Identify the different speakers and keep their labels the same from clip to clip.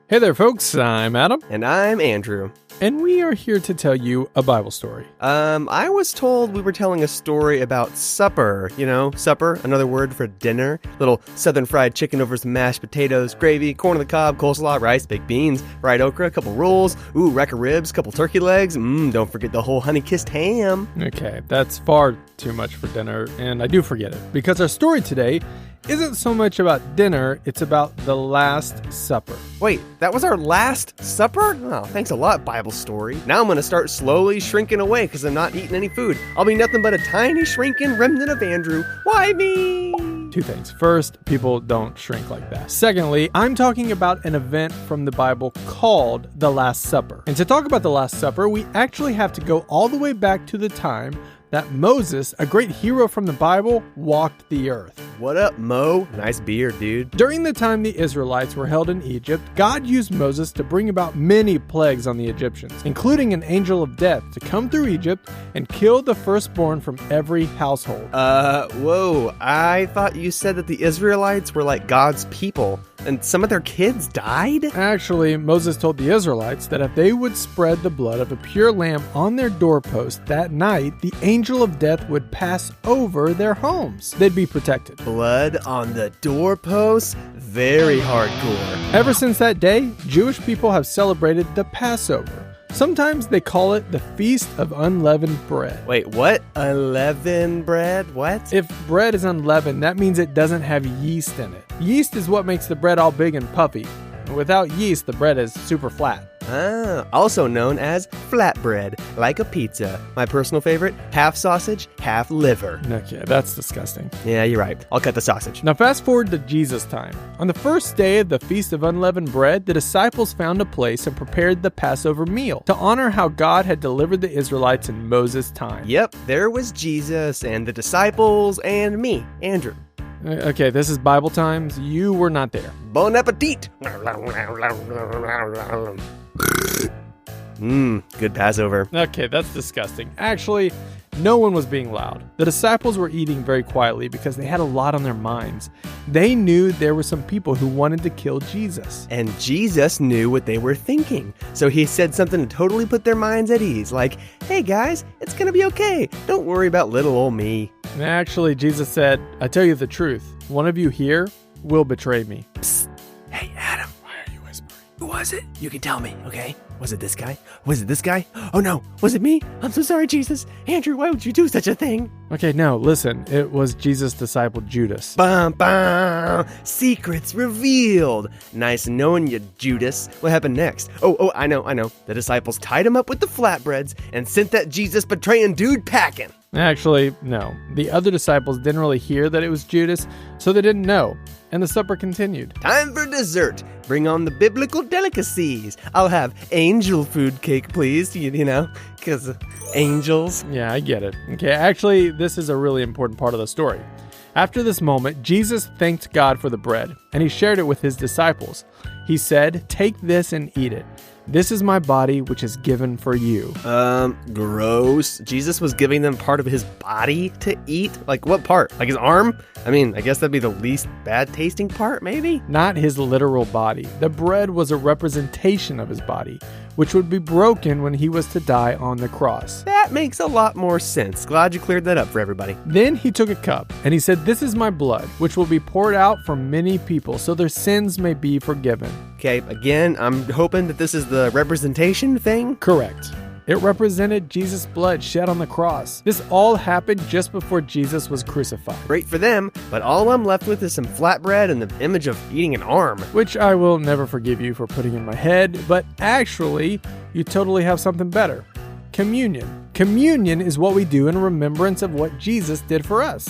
Speaker 1: Hey there, folks. I'm Adam.
Speaker 2: And I'm Andrew.
Speaker 1: And we are here to tell you a Bible story.
Speaker 2: I was told we were telling a story about supper. You know, supper, another word for dinner. Little southern fried chicken over some mashed potatoes, gravy, corn on the cob, coleslaw, rice, baked beans, fried okra, a couple rolls, rack of ribs, couple turkey legs. Don't forget the whole honey-kissed ham.
Speaker 1: Okay, that's far too much for dinner, and I do forget it. Because our story today isn't so much about dinner, it's about the Last Supper.
Speaker 2: Wait, that was our Last Supper? Oh, thanks a lot, Bible story. Now I'm going to start slowly shrinking away because I'm not eating any food. I'll be nothing but a tiny shrinking remnant of Andrew. Why me?
Speaker 1: Two things. First, people don't shrink like that. Secondly, I'm talking about an event from the Bible called the Last Supper. And to talk about the Last Supper, we actually have to go all the way back to the time that Moses, a great hero from the Bible, walked the earth.
Speaker 2: What up, Mo? Nice beard, dude.
Speaker 1: During the time the Israelites were held in Egypt, God used Moses to bring about many plagues on the Egyptians, including an angel of death to come through Egypt and kill the firstborn from every household.
Speaker 2: Whoa. I thought you said that the Israelites were like God's people, and some of their kids died?
Speaker 1: Actually, Moses told the Israelites that if they would spread the blood of a pure lamb on their doorpost that night, the angel of death would pass over their homes. They'd be protected.
Speaker 2: Blood on the doorpost? Very hardcore.
Speaker 1: Ever since that day, Jewish people have celebrated the Passover. Sometimes they call it the Feast of Unleavened Bread.
Speaker 2: Wait, what? Unleavened bread? What?
Speaker 1: If bread is unleavened, that means it doesn't have yeast in it. Yeast is what makes the bread all big and puffy. Without yeast, the bread is super flat.
Speaker 2: Also known as flatbread, like a pizza. My personal favorite, half sausage, half liver.
Speaker 1: Okay, that's disgusting.
Speaker 2: Yeah, you're right. I'll cut the sausage.
Speaker 1: Now fast forward to Jesus' time. On the first day of the Feast of Unleavened Bread, the disciples found a place and prepared the Passover meal to honor how God had delivered the Israelites in Moses' time.
Speaker 2: Yep, there was Jesus and the disciples and me, Andrew.
Speaker 1: Okay, this is Bible times. You were not there.
Speaker 2: Bon appetit! Good Passover.
Speaker 1: Okay, that's disgusting. Actually, no one was being loud. The disciples were eating very quietly because they had a lot on their minds. They knew there were some people who wanted to kill Jesus.
Speaker 2: And Jesus knew what they were thinking. So he said something to totally put their minds at ease, like, hey guys, it's gonna be okay. Don't worry about little old me.
Speaker 1: Actually, Jesus said, I tell you the truth, one of you here will betray me.
Speaker 2: Psst. Hey, Adam. Why are you whispering? Who was it? You can tell me, okay? Was it this guy? Was it this guy? Oh no, was it me? I'm so sorry, Jesus. Andrew, why would you do such a thing?
Speaker 1: Okay, no, listen, it was Jesus' disciple Judas.
Speaker 2: Bum, bum. Secrets revealed. Nice knowing you, Judas. What happened next? Oh, I know. The disciples tied him up with the flatbreads and sent that Jesus betraying dude packing.
Speaker 1: Actually, no. The other disciples didn't really hear that it was Judas, so they didn't know. And the supper continued.
Speaker 2: Time for dessert. Bring on the biblical delicacies. I'll have angel food cake, please. You know, because angels.
Speaker 1: Yeah, I get it. Okay, actually, this is a really important part of the story. After this moment, Jesus thanked God for the bread, and he shared it with his disciples. He said, "Take this and eat it. This is my body, which is given for you."
Speaker 2: Gross. Jesus was giving them part of his body to eat? Like what part? Like his arm? I mean, I guess that'd be the least bad tasting part, maybe?
Speaker 1: Not his literal body. The bread was a representation of his body, which would be broken when he was to die on the cross.
Speaker 2: That makes a lot more sense. Glad you cleared that up for everybody.
Speaker 1: Then he took a cup, and he said, "This is my blood, which will be poured out for many people, so their sins may be forgiven."
Speaker 2: Okay, again, I'm hoping that this is the representation thing?
Speaker 1: Correct. It represented Jesus' blood shed on the cross. This all happened just before Jesus was crucified.
Speaker 2: Great for them, but all I'm left with is some flatbread and the image of eating an arm.
Speaker 1: Which I will never forgive you for putting in my head, but actually, you totally have something better. Communion. Communion is what we do in remembrance of what Jesus did for us.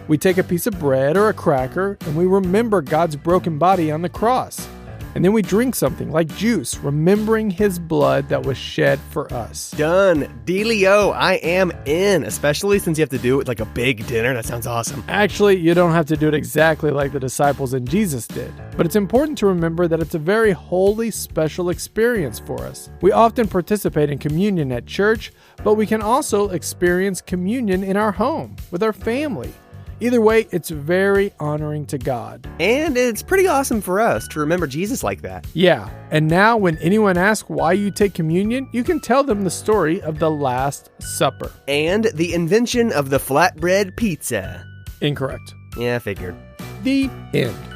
Speaker 1: We take a piece of bread or a cracker, and we remember God's broken body on the cross. And then we drink something like juice, remembering his blood that was shed for us.
Speaker 2: Done. Dealio, I am in, especially since you have to do it with like a big dinner. That sounds awesome.
Speaker 1: Actually, you don't have to do it exactly like the disciples and Jesus did. But it's important to remember that it's a very holy, special experience for us. We often participate in communion at church, but we can also experience communion in our home, with our family. Either way, it's very honoring to God.
Speaker 2: And it's pretty awesome for us to remember Jesus like that.
Speaker 1: Yeah, and now when anyone asks why you take communion, you can tell them the story of the Last Supper.
Speaker 2: And the invention of the flatbread pizza.
Speaker 1: Incorrect.
Speaker 2: Yeah, I figured.
Speaker 1: The end.